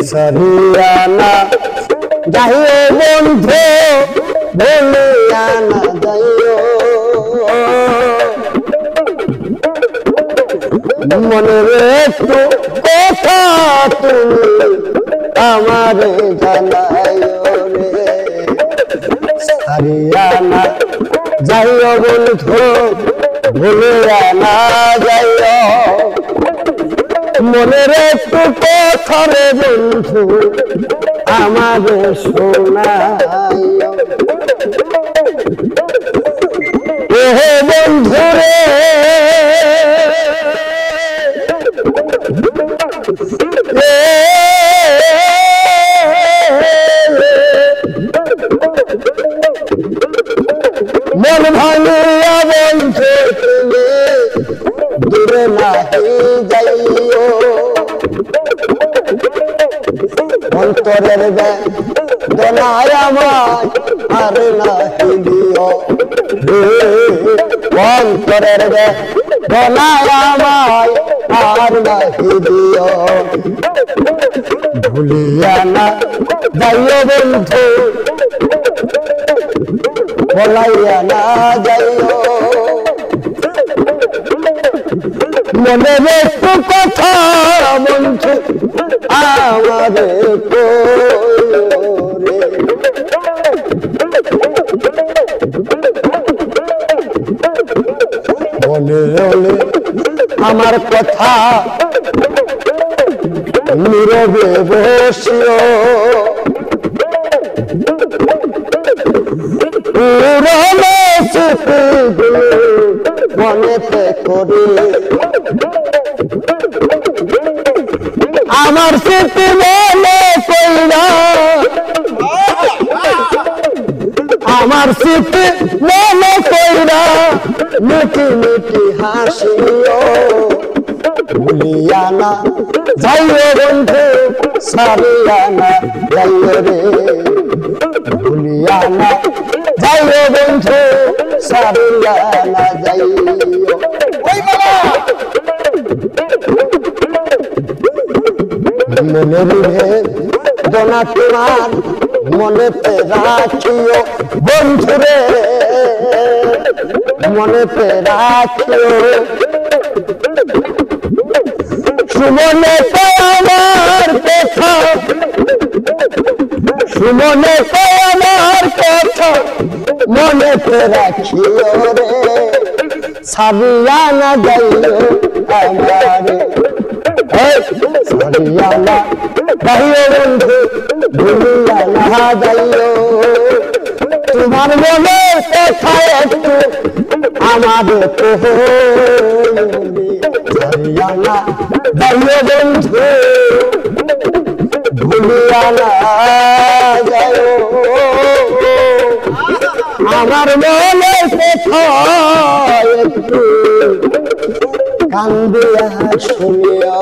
সারিয়া না যাইও বন্ধু বলিয়া না যাইও মনের একটু কথা তুমি আমারে জানাইও রে সারিয়া না যাইও বন্ধু বলিয়া না যাইও মনের একটু কথা রে বন্ধু আমাদের শোনাইও ওহে বন্ধু রে মন ভাঙিয়া বন্ধু তুমি দূরে নাহি যাইও অন্তরের বেদনায় আমায় আর নাহি দিও অন্তরের বেদনায় আমায় আর নাহি দিও ভুলিয়া না যাইও বন্ধু বলাইয়া না যাইও মনের একটু কথা বন্ধু আমাদের বলে বলে আমার কথা নীরবে বসিও মনেতে করি আমার স্মৃতি মনে কইরা আমার স্মৃতি মনে কইরা মিটি মিটি হাসিও ভুলিয়া না যাইও বন্ধু সারিয়া না যাইও রে ভুলিয়া না যাইও বন্ধু সারিয়া না যাইও মনের বেদনা তোমার মনেতে রাখিও বন্ধু রে মনেতে রাখিও সুমনে আমার কথা সুমনে আমার কথা মনেতে রাখিও রে সারিয়া না যাইও আমারে সারিয়া না যাইও বন্ধু ভুলিয়া না যাইও তোমার মনের কথা একটু আমাদের সারিয়া না যাইও বন্ধু ভুলিয়া না যাইও আমার মনের কথা একটু কান্দিয়া শুনিয়া